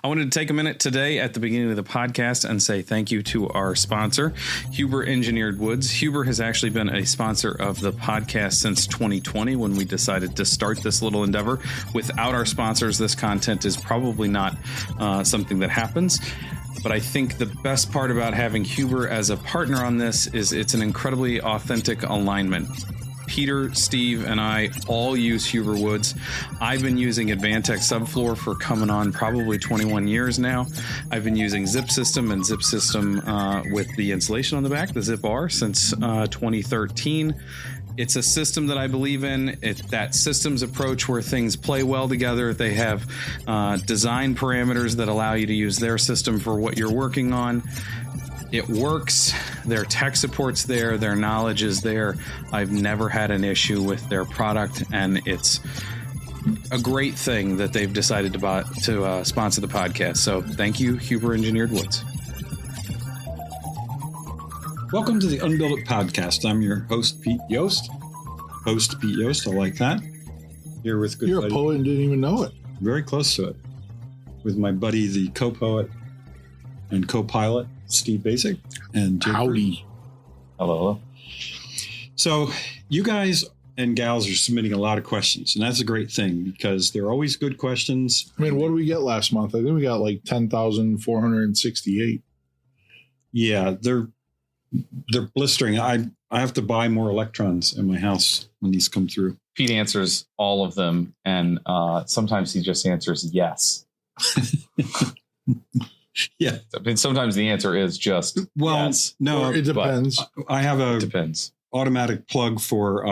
I wanted to take a minute today at the beginning of the podcast and say thank you to our sponsor, Huber Engineered Woods. Huber has actually been a sponsor of the podcast since 2020 when we decided to start this little endeavor. Without our sponsors, this content is probably not something that happens. But I think the best part about having Huber as a partner on this is it's an incredibly authentic alignment. Peter, Steve, and I all use Huber Woods. I've been using Advantech Subfloor for coming on probably 21 years now. I've been using Zip System and Zip System with the insulation on the back, the Zip R, since 2013. It's a system that I believe in. That systems approach where things play well together. They have design parameters that allow you to use their system for what you're working on. It works. Their tech support's there. Their knowledge is there. I've never had an issue with their product, and it's a great thing that they've decided to sponsor the podcast. So thank you, Huber Engineered Woods. Welcome to the Unbuilt It podcast. I'm your host, Pete Yost. Host Pete Yost. I like that. Here with good You're buddy. a poet and didn't even know it. Very close to it. With my buddy, the co-poet and co-pilot, Steve Basic, and Jake Howdy. Hello. So you guys and gals are submitting a lot of questions, and that's a great thing because they're always good questions. I mean, what did we get last month? I think we got like 10,468. Yeah, they're blistering. I have to buy more electrons in my house when these come through. Pete answers all of them, and sometimes he just answers yes. Yeah. I mean, sometimes the answer is just yes. No, Or it depends. I have a Depends. automatic plug for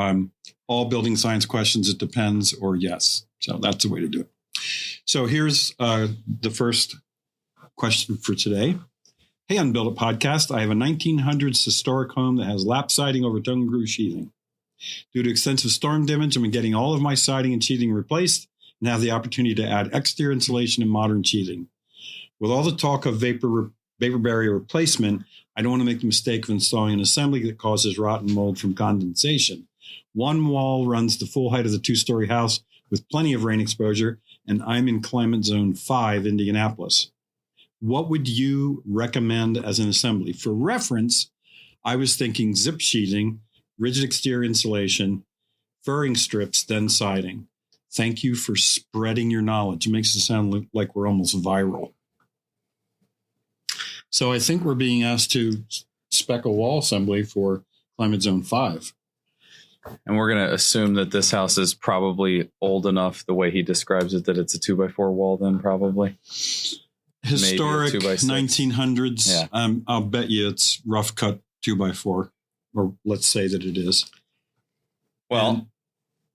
all building science questions. It depends or yes. So that's the way to do it. So here's the first question for today. Hey, Unbuilt It podcast. I have a 1900s historic home that has lap siding over tongue and groove sheathing. Due to extensive storm damage, I'm getting all of my siding and sheathing replaced and have the opportunity to add exterior insulation and modern sheathing. With all the talk of vapor barrier replacement, I don't want to make the mistake of installing an assembly that causes rot and mold from condensation. One wall runs the full height of the two-story house with plenty of rain exposure, and I'm in climate zone 5, Indianapolis. What would you recommend as an assembly? For reference, I was thinking zip sheathing, rigid exterior insulation, furring strips, then siding. Thank you for spreading your knowledge. It makes it sound like we're almost viral. So I think we're being asked to spec a wall assembly for climate zone 5. And we're going to assume that this house is probably old enough, the way he describes it, that it's a 2x4 wall then probably. Historic Maybe a 2x6. 1900s. Yeah. I'll bet you it's rough cut 2x4, or let's say that it is. Well,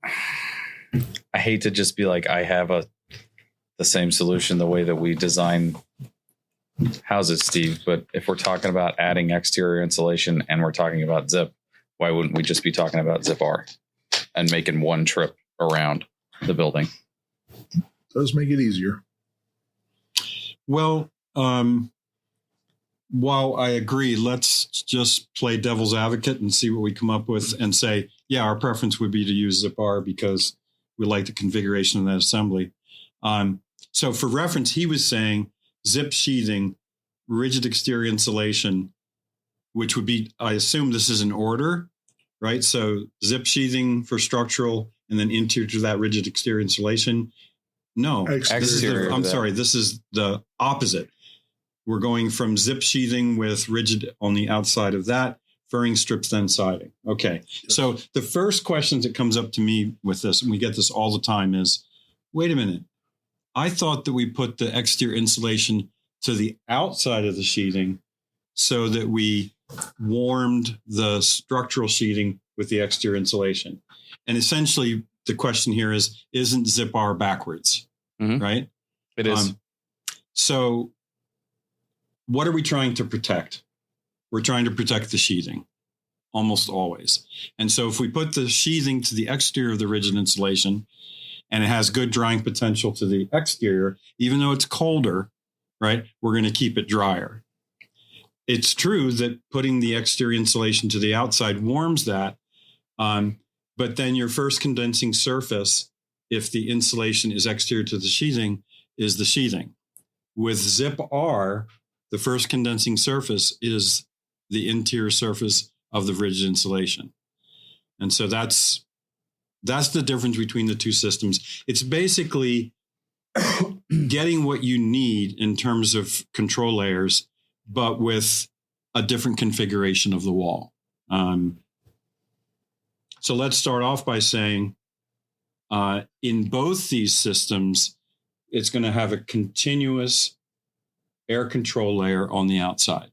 I hate to just be like, I have the same solution the way that we design houses, Steve, but if we're talking about adding exterior insulation and we're talking about zip, why wouldn't we just be talking about zip R and making one trip around the building? Does make it easier. Well, while I agree, let's just play devil's advocate and see what we come up with and say, yeah, our preference would be to use zip R because we like the configuration of that assembly. So for reference, he was saying zip sheathing, rigid exterior insulation, which would be, I assume this is in order, right? So zip sheathing for structural and then interior to that rigid exterior insulation. No, Exterior. This is the opposite. We're going from zip sheathing with rigid on the outside of that, furring strips, then siding. Okay. So the first question that comes up to me with this, and we get this all the time, is, wait a minute. I thought that we put the exterior insulation to the outside of the sheathing so that we warmed the structural sheathing with the exterior insulation. And essentially, the question here is, isn't zip R backwards, right? It is. So what are we trying to protect? We're trying to protect the sheathing almost always. And so if we put the sheathing to the exterior of the rigid insulation and it has good drying potential to the exterior, even though it's colder, right, we're going to keep it drier. It's true that putting the exterior insulation to the outside warms that, but then your first condensing surface, if the insulation is exterior to the sheathing, is the sheathing. With zip R, the first condensing surface is the interior surface of the rigid insulation. And so that's the difference between the two systems. It's basically getting what you need in terms of control layers, but with a different configuration of the wall. So let's start off by saying in both these systems, it's going to have a continuous air control layer on the outside.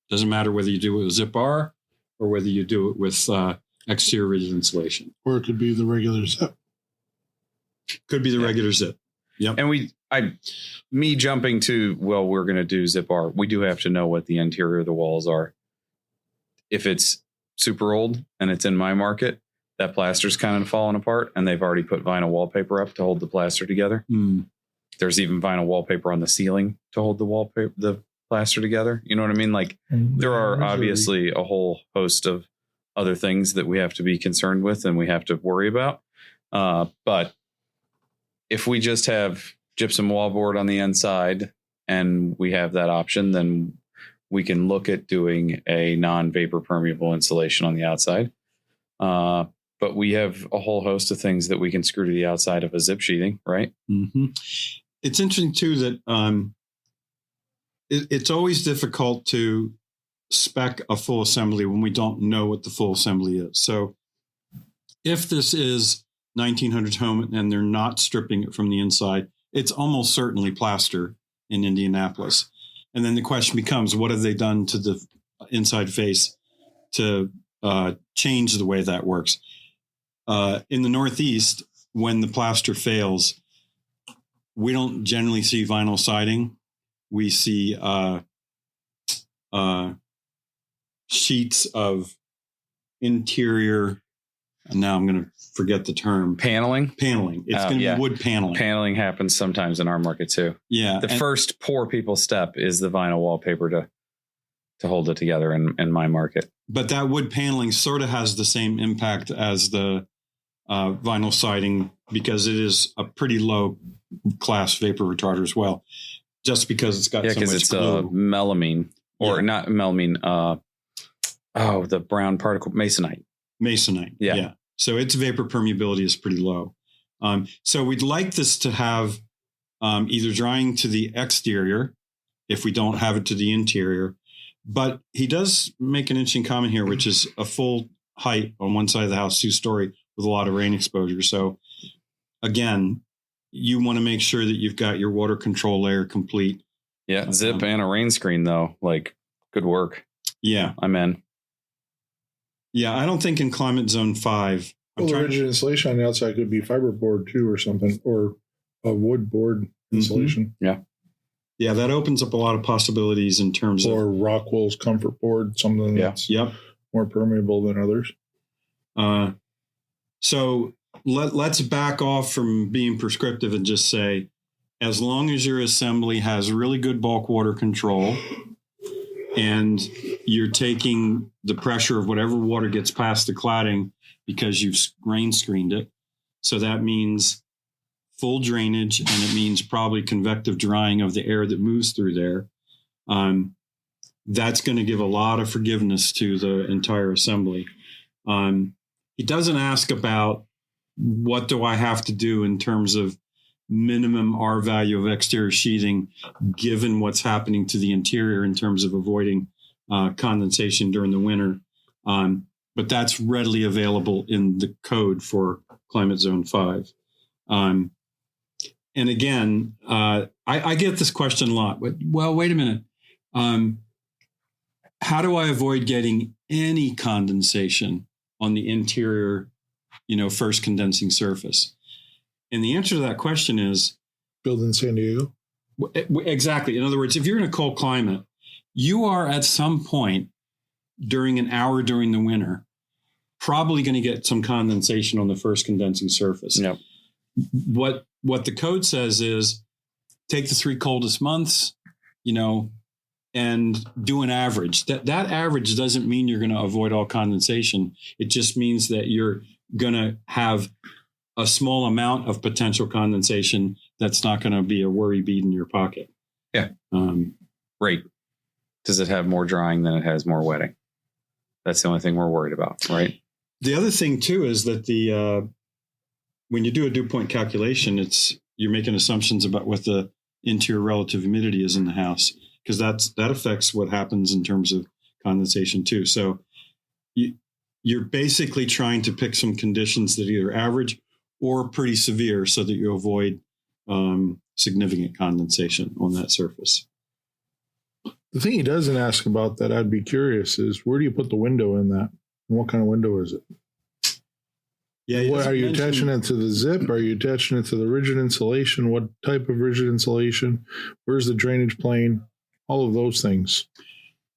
Doesn't matter whether you do it with zip R or whether you do it with exterior rigid insulation. Or it could be the regular zip. Could be the regular zip. Yep. And me jumping to, well, we're going to do zip R. We do have to know what the interior of the walls are. If it's super old and it's in my market, that plaster's kind of falling apart, and they've already put vinyl wallpaper up to hold the plaster together. There's even vinyl wallpaper on the ceiling to hold the plaster together. You know what I mean? Like, there are obviously a whole host of other things that we have to be concerned with and we have to worry about. But if we just have gypsum wallboard on the inside and we have that option, then we can look at doing a non-vapor permeable insulation on the outside. But we have a whole host of things that we can screw to the outside of a zip sheathing, right? Mm-hmm. It's interesting, too, that it's always difficult to spec a full assembly when we don't know what the full assembly is. So if this is 1900s home and they're not stripping it from the inside, it's almost certainly plaster in Indianapolis. And then the question becomes, what have they done to the inside face to change the way that works? In the Northeast, when the plaster fails, we don't generally see vinyl siding. We see sheets of interior, and now I'm going to forget the term. Paneling. It's going to be wood paneling. Paneling happens sometimes in our market too. Yeah. The first poor people step is the vinyl wallpaper to hold it together in my market. But that wood paneling sort of has the same impact as the vinyl siding, because it is a pretty low class vapor retarder as well, just because it's got so much it's glue. melamine, or not melamine. The brown particle masonite. Yeah. So its vapor permeability is pretty low. So we'd like this to have either drying to the exterior if we don't have it to the interior. But he does make an interesting comment here, which is a full height on one side of the house, 2-story, with a lot of rain exposure. So again, you want to make sure that you've got your water control layer complete. Yeah, zip and a rain screen, though. Like, good work. Yeah. I'm in. Yeah, I don't think in climate zone 5. Rigid insulation on the outside could be fiberboard too, or something, or a wood board insulation. Yeah. Yeah, that opens up a lot of possibilities in terms of... Or Rockwell's comfort board, something that's more permeable than others. So let's back off from being prescriptive and just say, as long as your assembly has really good bulk water control and you're taking the pressure of whatever water gets past the cladding because you've rain screened it. So that means full drainage, and it means probably convective drying of the air that moves through there. That's going to give a lot of forgiveness to the entire assembly. He doesn't ask about what do I have to do in terms of minimum R value of exterior sheathing, given what's happening to the interior in terms of avoiding condensation during the winter. But that's readily available in the code for climate zone 5. And again, I get this question a lot. Well, wait a minute. How do I avoid getting any condensation on the interior, first condensing surface? And the answer to that question is... Build in San Diego? Exactly. In other words, if you're in a cold climate, you are at some point during an hour during the winter probably going to get some condensation on the first condensing surface. Yep. What the code says is take the 3 coldest months, and do an average. That average doesn't mean you're going to avoid all condensation. It just means that you're going to have a small amount of potential condensation that's not going to be a worry bead in your pocket. Yeah. Um, Rate. Does it have more drying than it has more wetting? That's the only thing we're worried about, right? the other thing too is that when you do a dew point calculation, you're making assumptions about what the interior relative humidity is in the house, because that affects what happens in terms of condensation too. So you're basically trying to pick some conditions that are either average or pretty severe so that you avoid significant condensation on that surface. The thing he doesn't ask about that I'd be curious is, where do you put the window in that? And what kind of window is it? Yeah. What, are you attaching it to the zip? Are you attaching it to the rigid insulation? What type of rigid insulation? Where's the drainage plane? All of those things.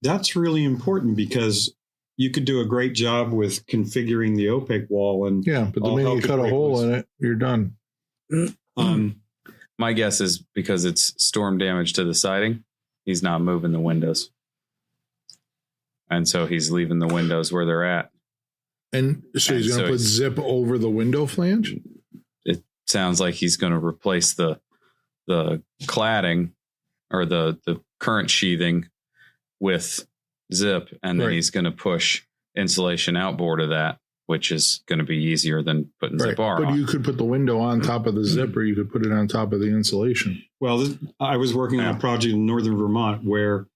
That's really important, because you could do a great job with configuring the opaque wall. And yeah, but the minute you cut a hole in it, you're done. My guess is because it's storm damage to the siding, he's not moving the windows. And so he's leaving the windows where they're at. And so he's going to put zip over the window flange? It sounds like he's going to replace the cladding or the current sheathing with zip, and then he's going to push insulation outboard of that, which is going to be easier than putting zip bar But on. you could put the window on top of the zip, or you could put it on top of the insulation. Well, I was working on a project in northern Vermont where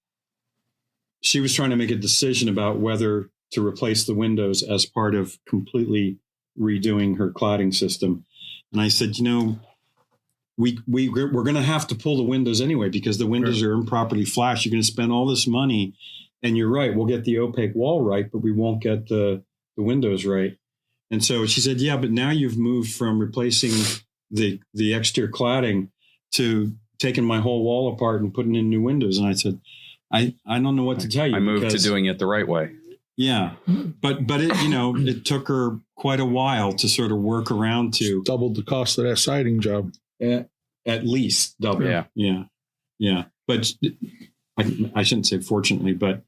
she was trying to make a decision about whether to replace the windows as part of completely redoing her cladding system. And I said, we're going to have to pull the windows anyway, because the windows are improperly flashed. You're going to spend all this money, and you're right, we'll get the opaque wall right, but we won't get the windows right. And so she said, yeah, but now you've moved from replacing the exterior cladding to taking my whole wall apart and putting in new windows. And I said, I don't know what to tell you. I moved to doing it the right way. Yeah. But it, it took her quite a while to sort of work around to Doubled the cost of that siding job. At least double. Yeah. Yeah. Yeah. But I shouldn't say fortunately, but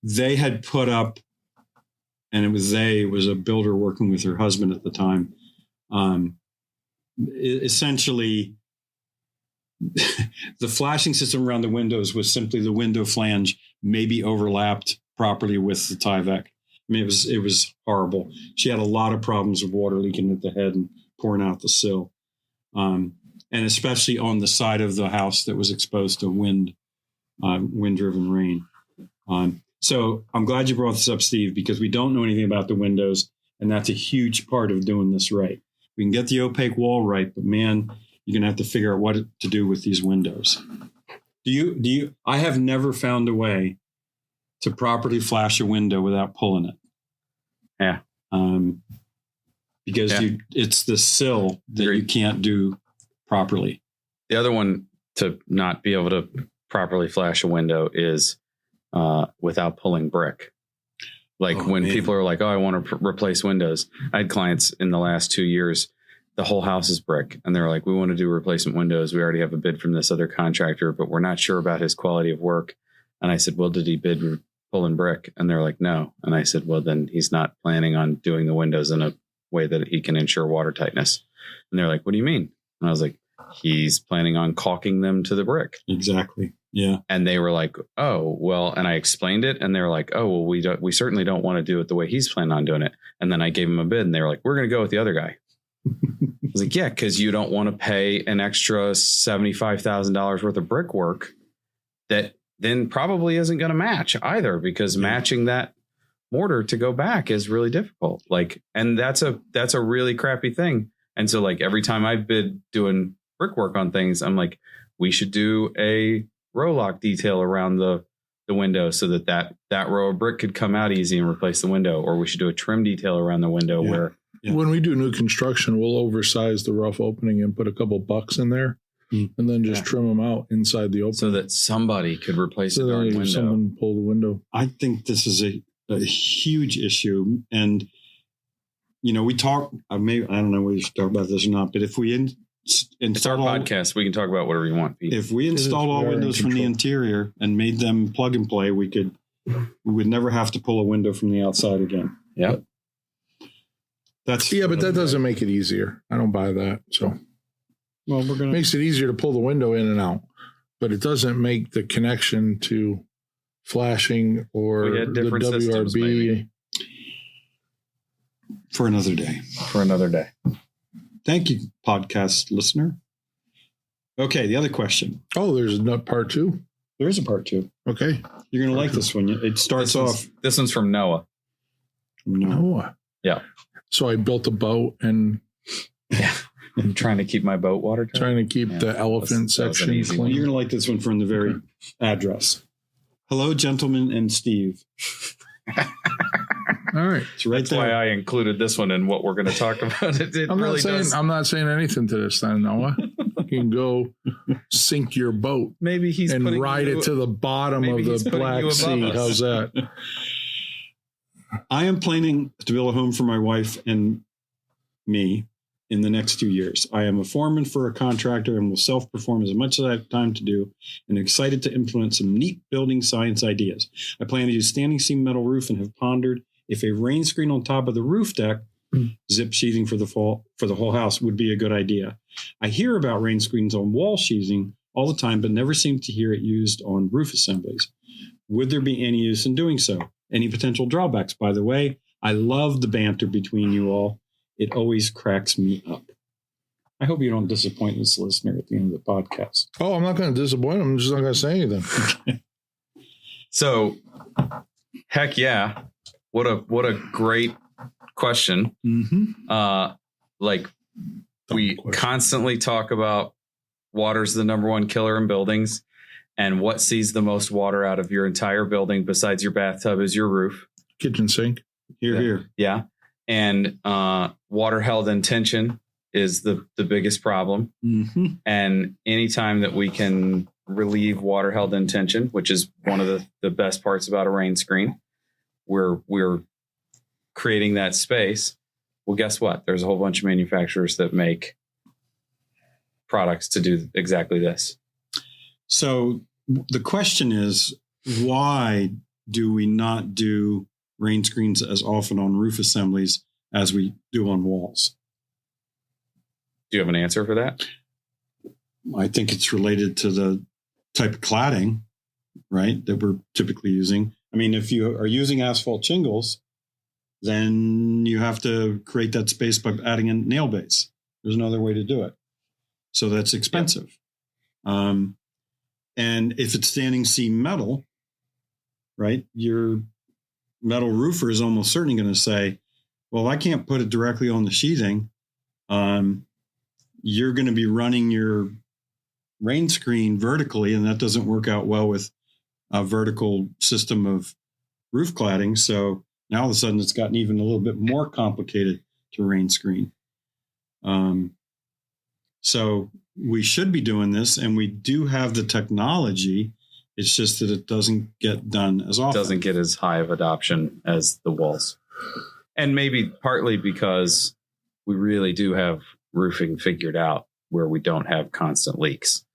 they had put up, and it was a builder working with her husband at the time. Essentially, the flashing system around the windows was simply the window flange maybe overlapped properly with the Tyvek. I mean, it was horrible. She had a lot of problems with water leaking at the head and pouring out the sill, and especially on the side of the house that was exposed to wind-driven rain. So I'm glad you brought this up, Steve, because we don't know anything about the windows, and that's a huge part of doing this right. We can get the opaque wall right, but man, you're going to have to figure out what to do with these windows. I have never found a way to properly flash a window without pulling it. Yeah. Because it's the sill that you can't do properly. The other one to not be able to properly flash a window is without pulling brick. Like when people are like, oh, I want to replace windows. I had clients in the last 2 years, the whole house is brick. And they're like, we want to do replacement windows. We already have a bid from this other contractor, but we're not sure about his quality of work. And I said, well, did he bid pulling brick? And they're like, no. And I said, well, then he's not planning on doing the windows in a way that he can ensure water tightness. And they're like, what do you mean? And I was like, he's planning on caulking them to the brick. Exactly. Yeah. And they were like, oh, well, and I explained it, and they were like, oh, well, we certainly don't want to do it the way he's planning on doing it. And then I gave him a bid, and they were like, we're going to go with the other guy. I was like, yeah, because you don't want to pay an extra $75,000 worth of brickwork that then probably isn't going to match either, because matching that mortar to go back is really difficult. And that's a really crappy thing. And so every time I've been doing brickwork on things, I'm like, we should do a row lock detail around the window so that row of brick could come out easy and replace the window. Or we should do a trim detail around the window where. Yeah. When we do new construction, we'll oversize the rough opening and put a couple bucks in there and then just trim them out inside the opening. So that somebody could replace the darn window. Someone pull the window. I think this is a huge issue. And, we talk, I don't know whether you should talk about this or not, but if we it's our podcast, we can talk about whatever you want, Pete. If we installed all windows from the interior and made them plug and play, we would never have to pull a window from the outside again. Yeah. But that doesn't make it easier. I don't buy that. So, well, makes it easier to pull the window in and out. but it doesn't make the connection to flashing or We had the different systems, maybe. WRB. For another day. For another day. Thank you, podcast listener. Okay, the other question. Oh, there's a part 2. There is a part 2. Okay. You're going to like this one. It starts off. This one's from Noah. No. Oh. Yeah. So I built a boat and Yeah. I'm trying to keep my boat watertight. trying to keep the elephant that was an section easy You're clean. going to like this one from the very address. Hello, gentlemen and Steve. All right. It's right That's why there. I included this one in what we're going to talk about. It I'm really not saying does. I'm not saying anything to this then, Noah. You can go sink your boat Maybe he's and putting ride you- it to the bottom maybe of he's the putting you Black above Sea. us. How's that? I am planning to build a home for my wife and me in the next 2 years. I am a foreman for a contractor and will self-perform as much as I have time to do, and excited to implement some neat building science ideas. I plan to use standing seam metal roof and have pondered if a rain screen on top of the roof deck, zip sheathing for the whole house, would be a good idea. I hear about rain screens on wall sheathing all the time, but never seem to hear it used on roof assemblies. Would there be any use in doing so? Any potential drawbacks, by the way? I love the banter between you all. It always cracks me up. I hope you don't disappoint this listener at the end of the podcast. Oh, I'm not going to disappoint him. I'm just not going to say anything. So, heck yeah. What a great question. Mm-hmm. Like we constantly talk about water's the number one killer in buildings, and what sees the most water out of your entire building besides your bathtub is your roof. Kitchen sink. Here, Yeah. here. Yeah. And water held in tension is the biggest problem. Mm-hmm. And anytime that we can relieve water held in tension, which is one of the best parts about a rain screen, we're creating that space. Well, guess what? There's a whole bunch of manufacturers that make products to do exactly this. So the question is, why do we not do rain screens as often on roof assemblies as we do on walls? Do you have an answer for that? I think it's related to the type of cladding, right, that we're typically using. I mean, if you are using asphalt shingles, then you have to create that space by adding a nail base. There's no other way to do it. So that's expensive. And if it's standing seam metal, right, your metal roofer is almost certainly going to say, well, I can't put it directly on the sheathing. You're going to be running your rain screen vertically, and that doesn't work out well with a vertical system of roof cladding. So now all of a sudden it's gotten even a little bit more complicated to rain screen. So we should be doing this, and we do have the technology. It's just that it doesn't get done as often. Doesn't get as high of adoption as the walls. And maybe partly because we really do have roofing figured out where we don't have constant leaks.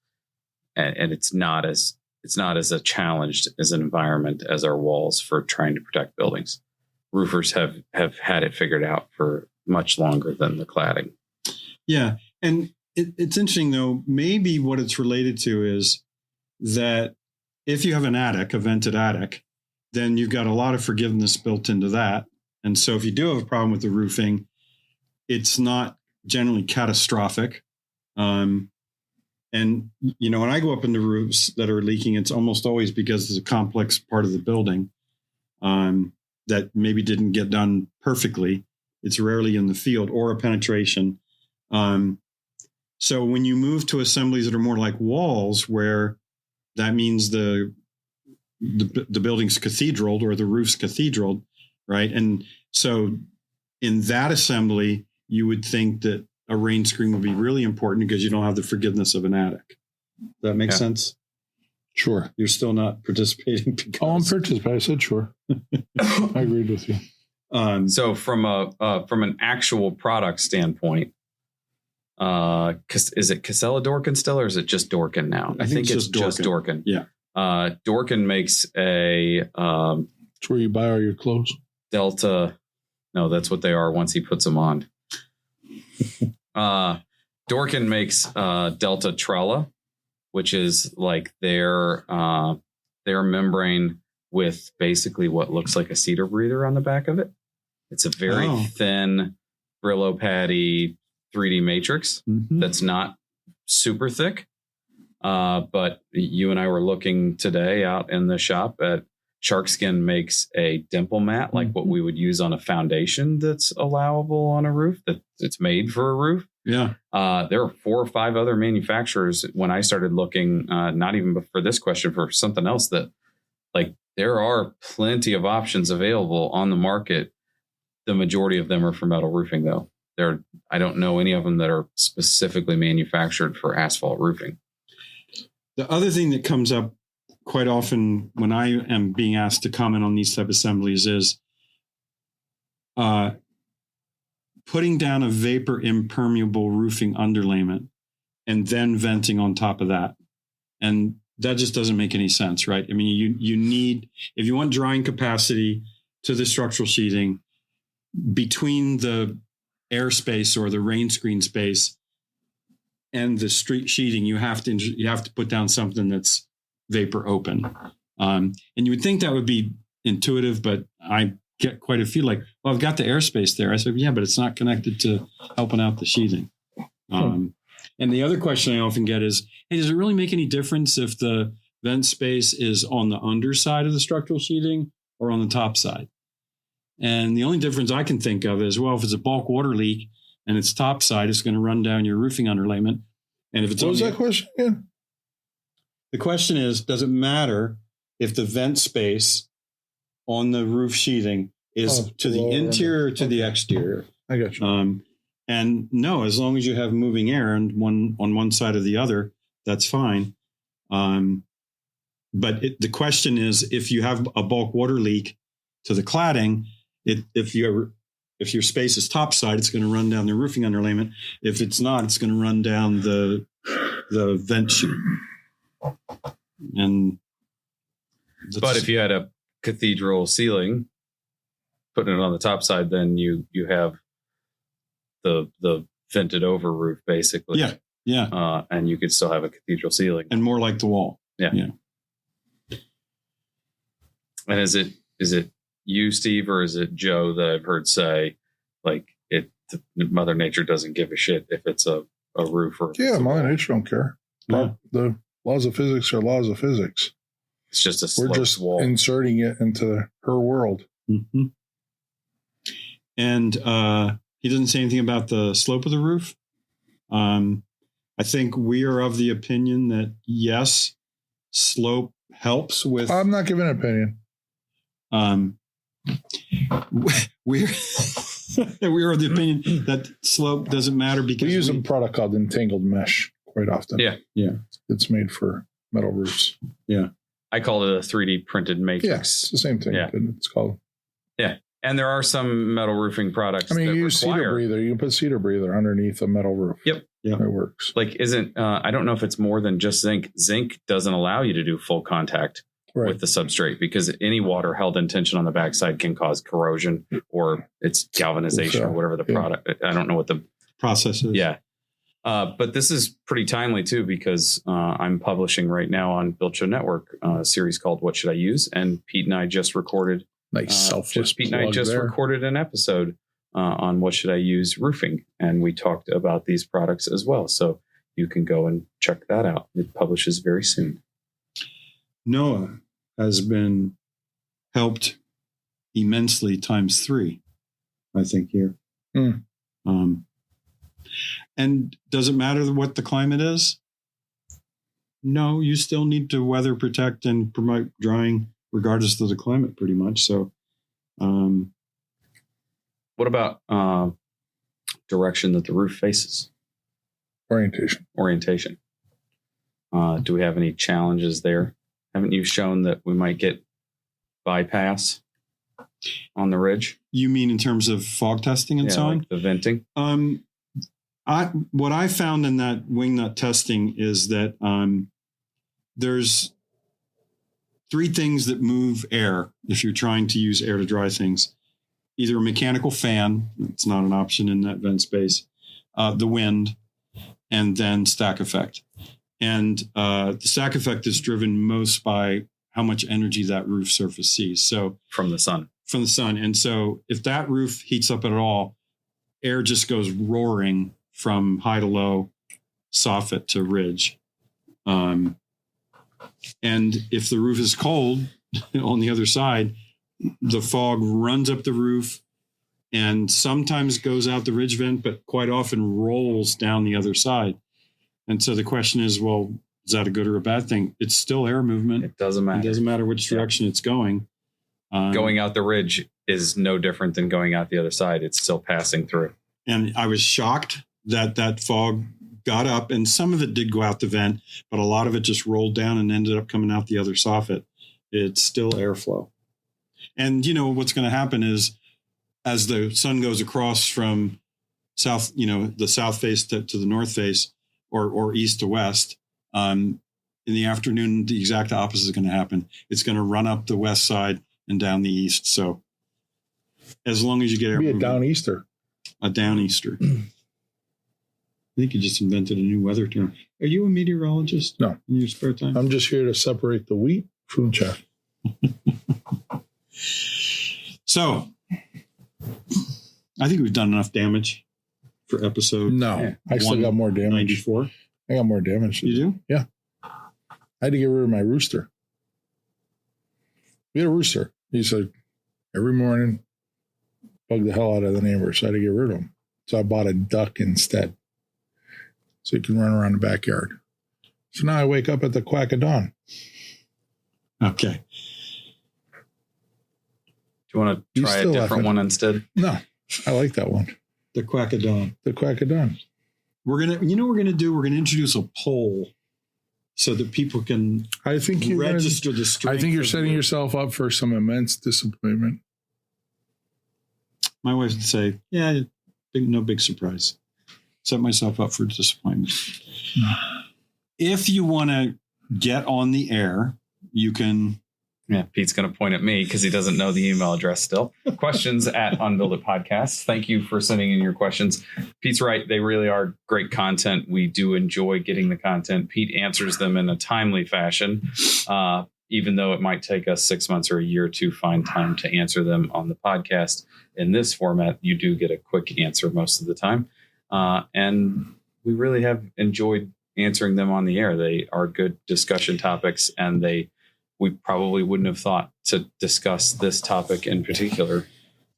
And it's not as a challenged as an environment as our walls for trying to protect buildings. Roofers have had it figured out for much longer than the cladding. Yeah. And it's interesting, though, maybe what it's related to is that if you have an attic, a vented attic, then you've got a lot of forgiveness built into that. And so if you do have a problem with the roofing, it's not generally catastrophic. And, you know, when I go up into roofs that are leaking, it's almost always because there's a complex part of the building that maybe didn't get done perfectly. It's rarely in the field or a penetration. So when you move to assemblies that are more like walls, where that means the building's cathedral or the roof's cathedral, right? And so in that assembly, you would think that a rain screen would be really important because you don't have the forgiveness of an attic. Does that make sense? Sure. You're still not participating because... Oh, I'm participating. I said sure. I agreed with you. So from an actual product standpoint, is it Casella Dorkin still, or is it just Dorkin now? I think it's just Dorkin. Yeah. Dorkin makes a It's where you buy all your clothes. Delta. No, that's what they are once he puts them on. Dorkin makes Delta Trella, which is like their membrane with basically what looks like a cedar breather on the back of it. It's a very thin Brillo patty 3D matrix that's not super thick. But you and I were looking today out in the shop at Sharkskin makes a dimple mat, like what we would use on a foundation that's allowable on a roof, that it's made for a roof. Yeah. There are 4 or 5 other manufacturers when I started looking, not even for this question, for something else, that like there are plenty of options available on the market. The majority of them are for metal roofing, though. I don't know any of them that are specifically manufactured for asphalt roofing. The other thing that comes up quite often when I am being asked to comment on these type assemblies is putting down a vapor impermeable roofing underlayment and then venting on top of that. And that just doesn't make any sense, right? I mean, you need, if you want drying capacity to the structural sheathing between the airspace or the rain screen space and the street sheathing, you have to put down something that's vapor open. And you would think that would be intuitive, but I get quite a few like, well, I've got the airspace there. I said, yeah, but it's not connected to helping out the sheathing. And the other question I often get is, hey, does it really make any difference if the vent space is on the underside of the structural sheathing or on the top side? And the only difference I can think of is, well, if it's a bulk water leak and it's top side, it's going to run down your roofing underlayment. And if it's what was that question again? The question is, does it matter if the vent space on the roof sheathing is to the interior or to the exterior? I got you. And no, as long as you have moving air and one on one side or the other, that's fine. But the question is, if you have a bulk water leak to the cladding, if your space is topside, it's going to run down the roofing underlayment. If it's not, it's going to run down the vent chute. But if you had a cathedral ceiling, putting it on the top side, then you have the vented over roof basically. Yeah. And you could still have a cathedral ceiling and more like the wall. Yeah. And is it you, Steve, or is it Joe that I've heard say like Mother Nature doesn't give a shit if it's a roof or Mother Nature don't care. Yeah. The laws of physics are laws of physics. It's just a We're just wall. inserting it into her world. Mm-hmm. And he doesn't say anything about the slope of the roof. I think we are of the opinion that yes, slope helps with. I'm not giving an opinion. We're of the opinion that slope doesn't matter because we use a product called entangled mesh quite often. Yeah. It's made for metal roofs. Yeah. I call it a 3D printed matrix. Yeah, it's the same thing. Yeah. It's called. Yeah. And there are some metal roofing products. I mean, that you use cedar breather. You can put cedar breather underneath a metal roof. Yep. Yeah. It works. Like, I don't know if it's more than just zinc. Zinc doesn't allow you to do full contact with the substrate because any water held in tension on the backside can cause corrosion or it's galvanization or whatever the product. I don't know what the process is. Yeah. But this is pretty timely too, because I'm publishing right now on Build Show Network a series called What Should I Use? And Pete and I just recorded recorded an episode on What Should I Use Roofing. And we talked about these products as well. So you can go and check that out. It publishes very soon. Noah has been helped immensely times 3, I think here. And does it matter what the climate is? No, you still need to weather protect and promote drying regardless of the climate pretty much. So what about direction that the roof faces? Orientation. Do we have any challenges there? Haven't you shown that we might get bypass on the ridge? You mean in terms of fog testing and so on? Like the venting? What I found in that wing nut testing is that there's 3 things that move air if you're trying to use air to dry things. Either a mechanical fan, it's not an option in that vent space, the wind, and then stack effect. And the stack effect is driven most by how much energy that roof surface sees. So From the sun. And so if that roof heats up at all, air just goes roaring from high to low, soffit to ridge. And if the roof is cold on the other side, the fog runs up the roof and sometimes goes out the ridge vent, but quite often rolls down the other side. And so the question is, well, is that a good or a bad thing? It's still air movement. It doesn't matter. It doesn't matter which direction it's going. Going out the ridge is no different than going out the other side. It's still passing through. And I was shocked that that fog got up, and some of it did go out the vent, but a lot of it just rolled down and ended up coming out the other soffit. It's still airflow. And you know what's going to happen is, as the sun goes across from south, the south face to the north face, or east to west, in the afternoon, the exact opposite is going to happen. It's going to run up the west side and down the east. So as long as you get air Be a movement, downeaster. a downeaster. I think you just invented a new weather term. Are you a meteorologist? No. In your spare time? I'm just here to separate the wheat from chaff. So I think we've done enough damage for episode No, I still got more damage. 94. I got more damage. You do? Yeah. I had to get rid of my rooster. We had a rooster. He said every morning, bug the hell out of the neighbors. So I had to get rid of him. So I bought a duck instead. So he can run around the backyard. So now I wake up at the quack of dawn. Okay. Do you want to try a different one instead? No, I like that one. The quack of dawn. The quack of dawn. We're going to introduce a poll so that people can I think you're register the strength. I think you're setting yourself up for some immense disappointment. My wife would say, yeah, no big surprise. Set myself up for disappointment. If you want to get on the air, you can. Yeah, Pete's going to point at me because he doesn't know the email address still. Questions at Unbuild It Podcast. Thank you for sending in your questions. Pete's right. They really are great content. We do enjoy getting the content. Pete answers them in a timely fashion, even though it might take us 6 months or a year to find time to answer them on the podcast. In this format, you do get a quick answer most of the time. And we really have enjoyed answering them on the air. They are good discussion topics, and we probably wouldn't have thought to discuss this topic in particular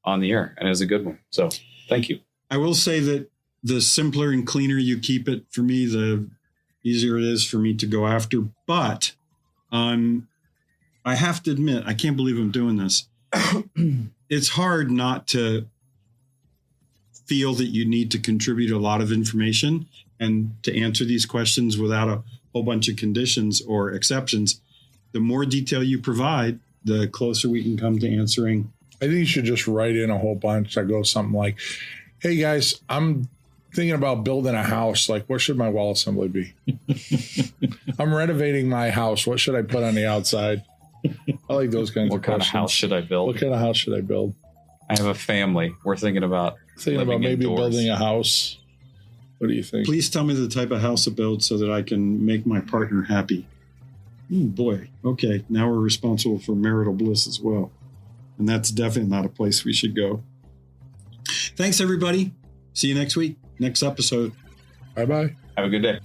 on the air. And it was a good one. So thank you. I will say that the simpler and cleaner you keep it, for me, the easier it is for me to go after. But I have to admit, I can't believe I'm doing this. It's hard not to feel that you need to contribute a lot of information and to answer these questions without a whole bunch of conditions or exceptions. The more detail you provide, the closer we can come to answering. I think you should just write in a whole bunch that goes something like, hey guys, I'm thinking about building a house. Like, what should my wall assembly be? I'm renovating my house. What should I put on the outside? I like those kinds of questions. What kind of house should I build? What kind of house should I build? I have a family. We're thinking about maybe indoors. building a house. What do you think? Please tell me the type of house to build so that I can make my partner happy. Oh boy. Okay. Now we're responsible for marital bliss as well. And that's definitely not a place we should go. Thanks, everybody. See you next week. Next episode. Bye-bye. Have a good day.